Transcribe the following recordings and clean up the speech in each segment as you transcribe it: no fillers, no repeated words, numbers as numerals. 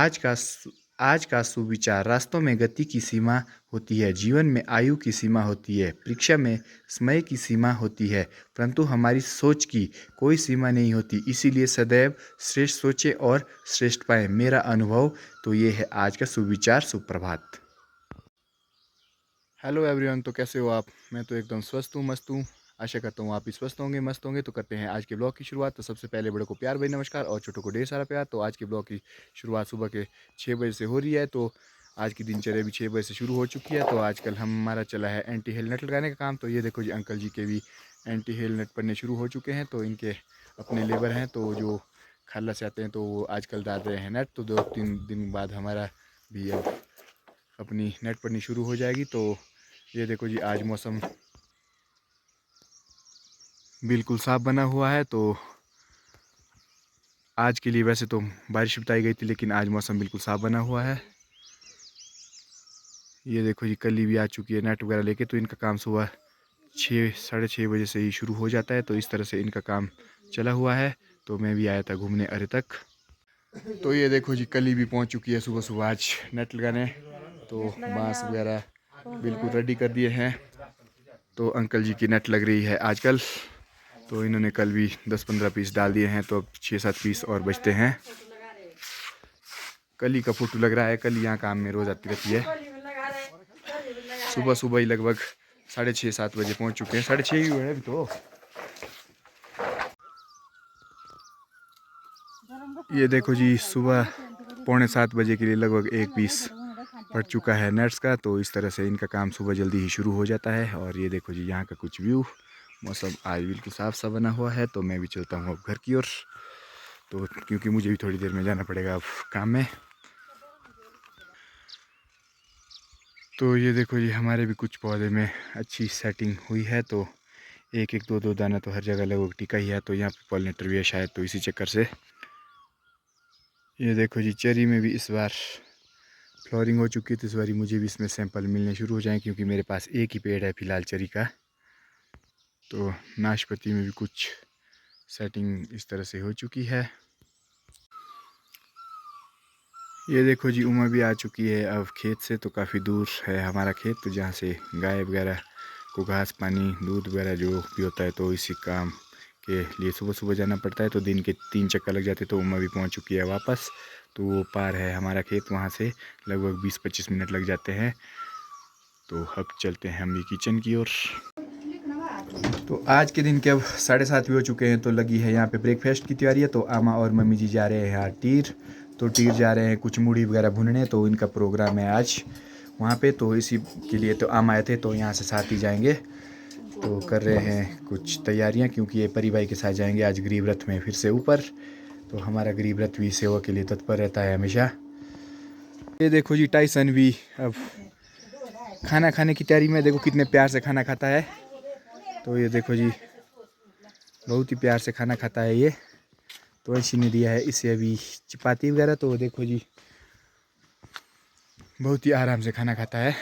आज का सुविचार। रास्तों में गति की सीमा होती है, जीवन में आयु की सीमा होती है, परीक्षा में समय की सीमा होती है, परंतु हमारी सोच की कोई सीमा नहीं होती। इसीलिए सदैव श्रेष्ठ सोचें और श्रेष्ठ पाएं। मेरा अनुभव तो ये है आज का सुविचार। सुप्रभात। हेलो एवरीवन, तो कैसे हो आप? मैं तो एकदम स्वस्थ हूँ, मस्त हूँ। आशा करता हूँ आप भी स्वस्थ होंगे, मस्त होंगे। तो करते हैं आज के ब्लॉग की शुरुआत। तो सबसे पहले बड़ों को प्यार भरी नमस्कार और छोटों को ढेर सारा प्यार। तो आज के ब्लॉग की शुरुआत सुबह के 6 बजे से हो रही है। तो आज की दिनचर्या भी 6 बजे से शुरू हो चुकी है। तो आजकल हमारा चला है एंटी हेल नट लगाने का काम। तो ये देखो जी, अंकल जी के भी एंटी हेल नट पड़ने शुरू हो चुके हैं। तो इनके अपने लेबर हैं, तो जो खाला से आते हैं तो वो आजकल डाल रहे हैं नेट। तो 2-3 दिन बाद हमारा भी अब अपनी नेट पड़नी शुरू हो जाएगी। तो ये देखो जी, आज मौसम बिल्कुल साफ बना हुआ है। तो आज के लिए वैसे तो बारिश बताई गई थी, लेकिन आज मौसम बिल्कुल साफ बना हुआ है। ये देखो जी, कली भी आ चुकी है नेट वगैरह लेके। तो इनका काम सुबह 6-6:30 बजे से ही शुरू हो जाता है। तो इस तरह से इनका काम चला हुआ है। तो मैं भी आया था घूमने अरे तक। तो ये देखो जी, कली भी पहुंच चुकी है सुबह सुबह आज नेट लगाने। तो बांस वगैरह बिल्कुल रेडी कर दिए हैं। तो अंकल जी की नेट लग रही है आजकल। तो इन्होंने कल भी 10-15 पीस डाल दिए हैं। तो अब 6-7 पीस और बचते हैं। कली का फोटो लग रहा है। कली यहाँ काम में रोज आती रहती है। सुबह सुबह ही लगभग 6:30-7 बजे पहुँच चुके हैं। 6:30 ही हुए हैं अभी तो। ये देखो जी, सुबह 6:45 बजे के लिए लगभग एक पीस पड़ चुका है नट्स का। तो इस तरह से इनका काम सुबह जल्दी ही शुरू हो जाता है। और ये देखो जी, यहाँ का कुछ व्यू। मौसम आज बिल्कुल साफ सा बना हुआ है। तो मैं भी चलता हूँ अब घर की ओर। तो क्योंकि मुझे भी थोड़ी देर में जाना पड़ेगा अब काम में। तो ये देखो जी, हमारे भी कुछ पौधे में अच्छी सेटिंग हुई है। तो एक एक 2-2 दाना तो हर जगह लगभग टिका ही है। तो यहाँ पे पॉलिनेटर भी है शायद, तो इसी चक्कर से। ये देखो जी, चेरी में भी इस बार फ्लोरिंग हो चुकी है। तो इस बार मुझे भी इसमें सैंपल मिलने शुरू हो जाएँ, क्योंकि मेरे पास एक ही पेड़ है फ़िलहाल चेरी का। तो नाशपाती में भी कुछ सेटिंग इस तरह से हो चुकी है। ये देखो जी, उमा भी आ चुकी है अब खेत से। तो काफ़ी दूर है हमारा खेत, तो जहाँ से गाय वगैरह को घास पानी दूध वगैरह जो भी होता है, तो इसी काम के लिए सुबह सुबह जाना पड़ता है। तो दिन के 3 चक्कर लग जाते। तो उमा भी पहुँच चुकी है वापस। तो वो पार है हमारा खेत, वहाँ से लगभग 20-25 मिनट लग जाते हैं। तो अब चलते हैं हम भी किचन की ओर। तो आज के दिन के अब 7:30 भी हो चुके हैं। तो लगी है यहाँ पे ब्रेकफास्ट की तैयारी है। तो आमा और मम्मी जी जा रहे हैं यहाँ टीर। तो टीर जा रहे हैं कुछ मूढ़ी वगैरह भुनने। तो इनका प्रोग्राम है आज वहाँ पे। तो इसी के लिए तो आम आए थे। तो यहाँ से साथ ही जाएंगे। तो कर रहे हैं कुछ तैयारियाँ, क्योंकि ये परी भाई के साथ जाएंगे आज गरीब रथ में फिर से ऊपर। तो हमारा गरीब रथ भी सेवा के लिए तत्पर रहता है हमेशा। ये देखो जी, टाइसन भी अब खाना खाने की तैयारी में। देखो कितने प्यार से खाना खाता है। तो ये देखो जी, बहुत ही प्यार से खाना खाता है ये। तो ऐसी ने दिया है इसे अभी चपाती वगैरह। तो देखो जी, बहुत ही आराम से खाना खाता है।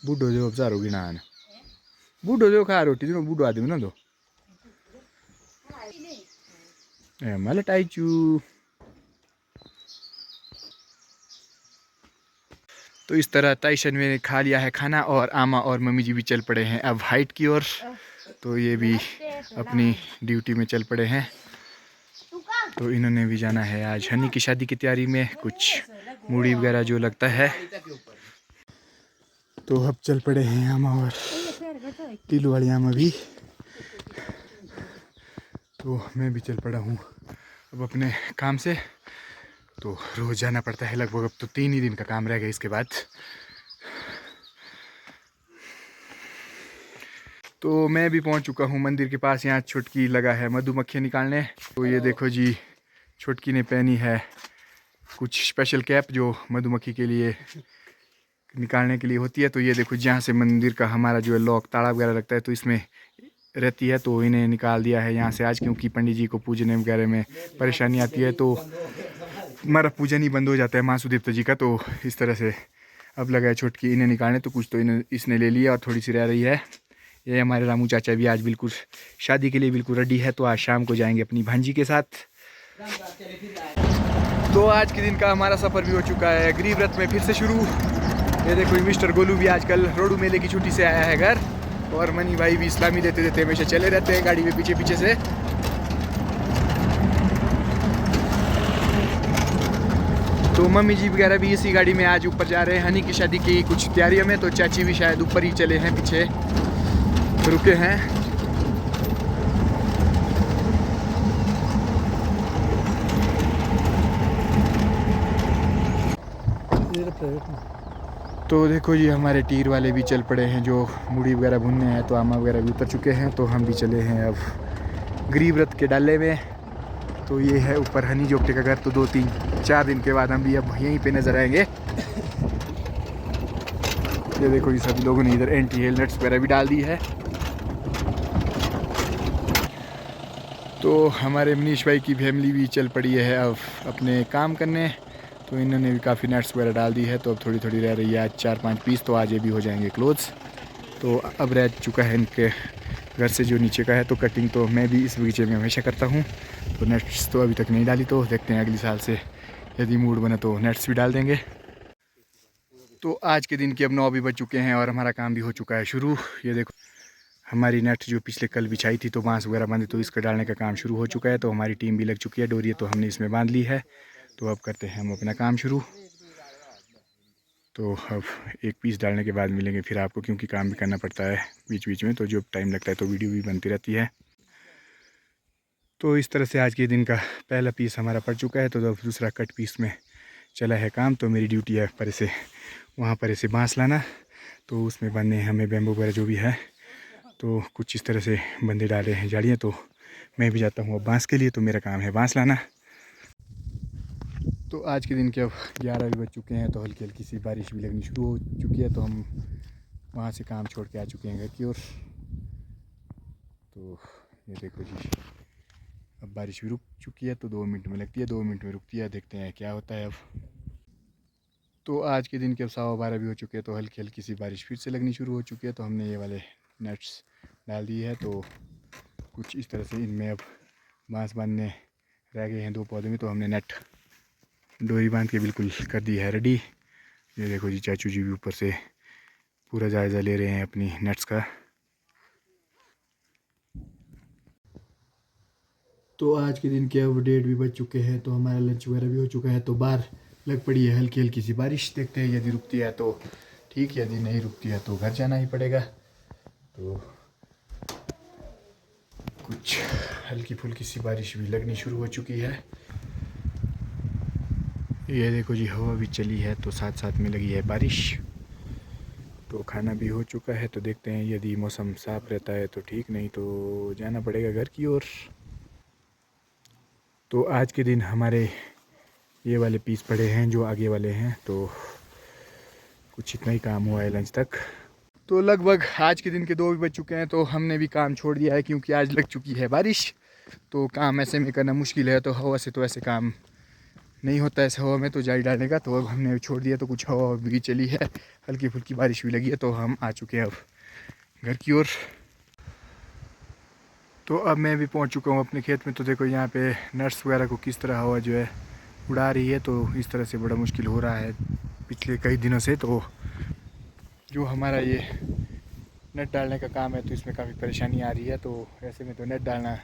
बूढ़ो जो अब सारो गिना बूढ़ो जो खा रोटी जो बूढ़ो आदमी ना। तो मला टाइचू। तो इस तरह टाइसन में खा लिया है खाना। और आमा और मम्मी जी भी चल पड़े हैं अब हाइट की ओर। तो ये भी अपनी ड्यूटी में चल पड़े हैं। तो इन्होंने भी जाना है आज हनी की शादी की तैयारी में, कुछ मूढ़ी वगैरह जो लगता है। तो अब चल पड़े हैं आमा और टीलू वाली आमा भी। तो मैं भी चल पड़ा हूँ अब अपने काम से। तो रोज़ जाना पड़ता है लगभग। अब तो 3 ही दिन का काम रह गया इसके बाद। तो मैं भी पहुंच चुका हूं मंदिर के पास। यहाँ छुटकी लगा है मधुमक्खियाँ निकालने। तो ये देखो जी, छुटकी ने पहनी है कुछ स्पेशल कैप जो मधुमक्खी के लिए निकालने के लिए होती है। तो ये देखो, जहाँ से मंदिर का हमारा जो है लॉक ताला वगैरह लगता है, तो इसमें रहती है। तो इन्हें निकाल दिया है यहाँ से आज, क्योंकि पंडित जी को पूजने वगैरह में परेशानी आती है। तो हमारा पूजन ही बंद हो जाता है माँ सुदेवता जी का। तो इस तरह से अब लगा है छुटकी इन्हें निकालने। तो कुछ तो इसने ले लिया और थोड़ी सी रह रही है। ये हमारे रामू चाचा भी आज बिल्कुल शादी के लिए बिल्कुल रेडी है। तो आज शाम को जाएंगे अपनी भांजी के साथ। तो आज के दिन का हमारा सफ़र भी हो चुका है गरीब रथ में फिर से शुरू। ये देखो मिस्टर गोलू भी आजकल रोडू मेले की छुट्टी से आया है घर, और मनी भाई भी इस्लामी देते देते हमेशा चले रहते हैं गाड़ी में पीछे पीछे से। तो मम्मी जी वगैरह भी इसी गाड़ी में आज ऊपर जा रहे हैं। हनी की शादी की कुछ तैयारियों में, तो चाची भी शायद ऊपर ही चले हैं, पीछे रुके हैं। तो देखो जी हमारे टीर वाले भी चल पड़े हैं जो मुड़ी वगैरह भुनने हैं, तो आमा वगैरह भी उतर चुके हैं। तो हम भी चले हैं अब गरीब रथ के डाले में। तो ये है ऊपर हनी जोगटे का घर। तो 2-3-4 दिन के बाद हम भी अब यहीं पे नज़र आएंगे। ये देखो ये सभी लोगों ने इधर एंटी हेलमेट्स वगैरह भी डाल दी है। तो हमारे मनीष भाई की फैमिली भी चल पड़ी है अब अपने काम करने। तो इन्होंने भी काफ़ी नट्स वगैरह डाल दी है। तो अब थोड़ी थोड़ी रह रही है, आज 4-5 पीस, तो आज ये भी हो जाएंगे क्लोथ्स। तो अब रह चुका है इनके घर से जो नीचे का है। तो कटिंग तो मैं भी इस बगीचे में हमेशा करता हूँ। तो नेट्स तो अभी तक नहीं डाली, तो देखते हैं अगले साल से यदि मूड बना तो नेट्स भी डाल देंगे। तो आज के दिन के अब 9 भी बज चुके हैं और हमारा काम भी हो चुका है शुरू। ये देखो हमारी नेट जो पिछले कल बिछाई थी, तो बांस वगैरह बांधी, तो इसका डालने का काम शुरू हो चुका है। तो हमारी टीम भी लग चुकी है, डोरिया तो हमने इसमें बांध ली है। तो अब करते हैं हम अपना काम शुरू। तो अब एक पीस डालने के बाद मिलेंगे फिर आपको, क्योंकि काम भी करना पड़ता है बीच बीच में, तो जो टाइम लगता है तो वीडियो भी बनती रहती है। तो इस तरह से आज के दिन का पहला पीस हमारा पड़ चुका है। तो अब दूसरा कट पीस में चला है काम। तो मेरी ड्यूटी है पर से वहाँ पर ऐसे बांस लाना, तो उसमें बनने हमें बैम्बू वगैरह जो भी है। तो कुछ इस तरह से बंदे डाले हैं झाड़ियाँ। तो मैं भी जाता हूँ अब बांस के लिए, तो मेरा काम है बांस लाना। तो आज के दिन के अब 11 भी बज चुके हैं। तो हल्की हल्की सी बारिश भी लगनी शुरू हो चुकी है। तो हम वहाँ से काम छोड़ के आ चुके हैं घर की ओर। तो ये देखो जी अब बारिश भी रुक चुकी है। तो 2 मिनट में लगती है, 2 मिनट में रुकती है, देखते हैं क्या होता है अब। तो आज के दिन के अब 12:15 भी हो चुके हैं। तो हल्की हल्की सी बारिश फिर से लगनी शुरू हो चुकी है। तो हमने ये वाले नट्स डाल दिए है। तो कुछ इस तरह से इनमें अब बांस बांधने रह गए हैं 2 पौधे में। तो हमने नेट डोरी बांध के बिल्कुल कर दी है रेडी। ये देखो जी चाचू जी भी ऊपर से पूरा जायज़ा ले रहे हैं अपनी नेट्स का। तो आज के दिन के अब 1:30 भी बज चुके हैं। तो हमारा लंच वगैरह भी हो चुका है। तो बाहर लग पड़ी है हल्की हल्की सी बारिश, देखते हैं यदि रुकती है तो ठीक, यदि नहीं रुकती है तो घर जाना ही पड़ेगा। तो कुछ हल्की फुल्की सी बारिश भी लगनी शुरू हो चुकी है। ये देखो जी हवा भी चली है, तो साथ साथ में लगी है बारिश। तो खाना भी हो चुका है। तो देखते हैं यदि मौसम साफ़ रहता है तो ठीक, नहीं तो जाना पड़ेगा घर की ओर। तो आज के दिन हमारे ये वाले पीस पड़े हैं जो आगे वाले हैं। तो कुछ इतना ही काम हुआ है लंच तक। तो लगभग आज के दिन के 2 भी बज चुके हैं। तो हमने भी काम छोड़ दिया है, क्योंकि आज लग चुकी है बारिश। तो काम ऐसे में करना मुश्किल है। तो हवा से तो ऐसे काम नहीं होता है, ऐसे हवा में तो जाली डालने का। तो अब हमने छोड़ दिया। तो कुछ हवा भी चली है, हल्की फुल्की बारिश भी लगी है। तो हम आ चुके हैं अब घर की ओर। तो अब मैं भी पहुंच चुका हूं अपने खेत में। तो देखो यहाँ पे नट्स वगैरह को किस तरह हवा जो है उड़ा रही है। तो इस तरह से बड़ा मुश्किल हो रहा है पिछले कई दिनों से। तो जो हमारा ये नेट डालने का काम है, तो इसमें काफ़ी परेशानी आ रही है। तो ऐसे में तो नेट डालना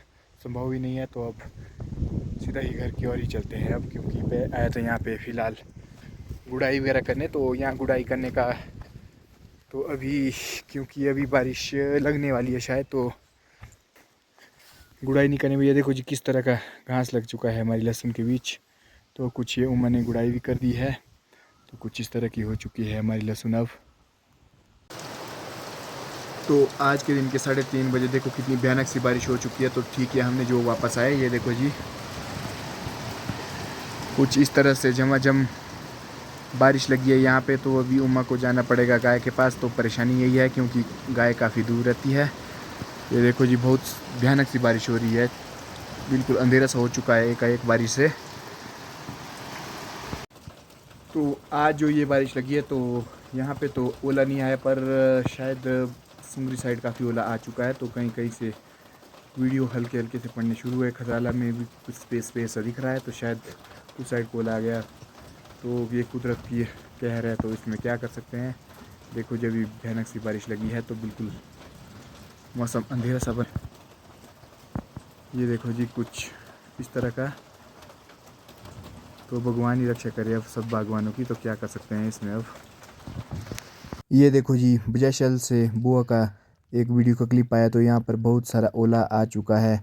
संभव ही नहीं है। तो अब सीधा ही घर की ओर ही चलते हैं अब, क्योंकि मैं आया था यहाँ पे फ़िलहाल गुड़ाई वगैरह करने। तो यहाँ गुड़ाई करने का तो अभी, क्योंकि अभी बारिश लगने वाली है शायद, तो गुड़ाई नहीं करने में। ये देखो जी किस तरह का घास लग चुका है हमारी लहसुन के बीच। तो कुछ ये उमा ने गुड़ाई भी कर दी है। तो कुछ इस तरह की हो चुकी है हमारी लहसुन अब। तो आज के दिन के 3:30 बजे देखो कितनी भयानक सी बारिश हो चुकी है। तो ठीक है हमने जो वापस आए, ये देखो जी कुछ इस तरह से झमाझम बारिश लगी है यहाँ पे। तो अभी उमा को जाना पड़ेगा गाय के पास। तो परेशानी यही है क्योंकि गाय काफ़ी दूर रहती है। ये देखो जी बहुत भयानक सी बारिश हो रही है, बिल्कुल अंधेरा सा हो चुका है एकाएक बारिश से। तो आज जो ये बारिश लगी है, तो यहाँ पे तो ओला नहीं आया, पर शायद सुंगरी साइड काफ़ी ओला आ चुका है। तो कहीं कहीं से वीडियो हल्के हल्के से पड़ने शुरू हुए। खजाला में भी कुछ स्पेस सा दिख रहा है, तो शायद उस साइड कोल आ गया। तो ये कुदरत की कहर है, तो इसमें क्या कर सकते हैं। देखो जब भी भयानक सी बारिश लगी है तो बिल्कुल मौसम अंधेरा सा बन, ये देखो जी कुछ इस तरह का। तो भगवान ही रक्षा करे अब सब बागवानों की, तो क्या कर सकते हैं इसमें अब। ये देखो जी बजैशल से बुआ का एक वीडियो का क्लिप आया, तो यहाँ पर बहुत सारा ओला आ चुका है।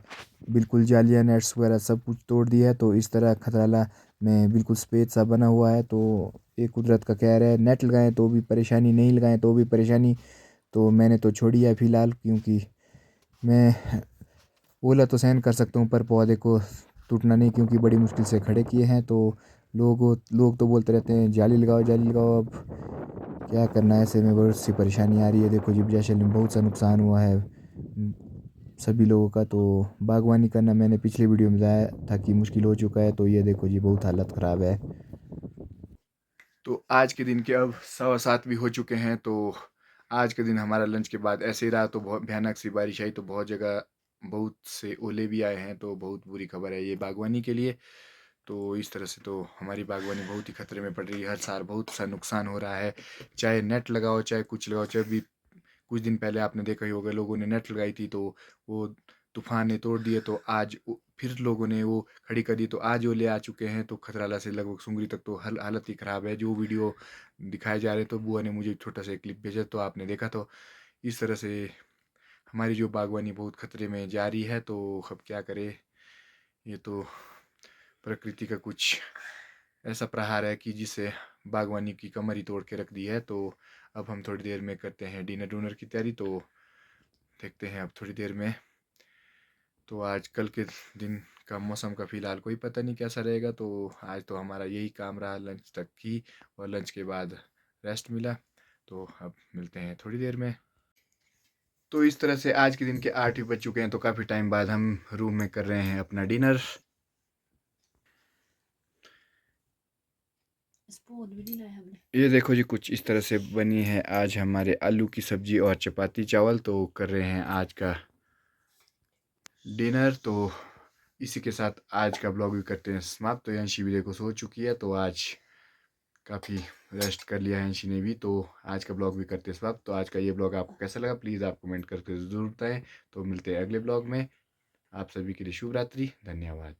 बिल्कुल जालियाँ नेट्स वगैरह सब कुछ तोड़ दिया है, तो इस तरह खतराला में बिल्कुल सफ़ेद सा बना हुआ है। तो ये कुदरत का कहर है, नेट लगाएं तो भी परेशानी, नहीं लगाएं तो भी परेशानी। तो मैंने तो छोड़ी है फ़िलहाल, क्योंकि मैं ओला तो सहन कर सकता हूँ पर पौधे को टूटना नहीं, क्योंकि बड़ी मुश्किल से खड़े किए हैं। तो लोग तो बोलते रहते हैं जाली लगाओ जाली लगाओ, अब क्या करना है, ऐसे में बहुत सी परेशानी आ रही है। देखो जी बजैशल में बहुत सा नुकसान हुआ है सभी लोगों का। तो बागवानी करना मैंने पिछले वीडियो में बताया था कि मुश्किल हो चुका है। तो ये देखो जी बहुत हालत ख़राब है। तो आज के दिन के अब 7:15 भी हो चुके हैं। तो आज के दिन हमारा लंच के बाद ऐसे ही रहा, तो बहुत भयानक सी बारिश आई, तो बहुत जगह बहुत से ओले भी आए हैं। तो बहुत बुरी खबर है ये बागवानी के लिए। तो इस तरह से तो हमारी बागवानी बहुत ही खतरे में पड़ रही है। हर साल बहुत सा नुकसान हो रहा है, चाहे नेट लगाओ चाहे कुछ लगाओ। चाहे भी कुछ दिन पहले आपने देखा ही होगा, लोगों ने नेट लगाई थी तो वो तूफान ने तोड़ दिए। तो आज फिर लोगों ने वो खड़ी कर दी, तो आज ओले आ चुके हैं। तो खतराला से लगभग सुंगरी तक तो हालत ही ख़राब है। जो वीडियो दिखाए जा रहे, तो बुआ ने मुझे छोटा सा एक क्लिप भेजा, तो आपने देखा। तो इस तरह से हमारी जो बागवानी बहुत खतरे में जा रही है। तो अब क्या करें, ये तो प्रकृति का कुछ ऐसा प्रहार है कि जिससे बागवानी की कमर ही तोड़ के रख दी है। तो अब हम थोड़ी देर में करते हैं डिनर डूनर की तैयारी। तो देखते हैं अब थोड़ी देर में। तो आज कल के दिन का मौसम का फ़िलहाल कोई पता नहीं कैसा रहेगा। तो आज तो हमारा यही काम रहा लंच तक ही, और लंच के बाद रेस्ट मिला। तो अब मिलते हैं थोड़ी देर में। तो इस तरह से आज के दिन के 8 ही बज चुके हैं। तो काफ़ी टाइम बाद हम रूम में कर रहे हैं अपना डिनर। स्पून भी नहीं लाया हमने। ये देखो जी कुछ इस तरह से बनी है आज हमारे आलू की सब्जी और चपाती चावल। तो कर रहे हैं आज का डिनर। तो इसी के साथ आज का ब्लॉग भी करते हैं समाप्त। तो यांशी भी देखो सो चुकी है, तो आज काफ़ी रेस्ट कर लिया है यांशी ने भी। तो आज का ब्लॉग भी करते हैं समाप्त। तो आज का ये ब्लॉग आपको कैसा लगा प्लीज़ आप कमेंट करके ज़रूर बताएं। तो मिलते हैं अगले ब्लॉग में। आप सभी के लिए शुभ रात्रि, धन्यवाद।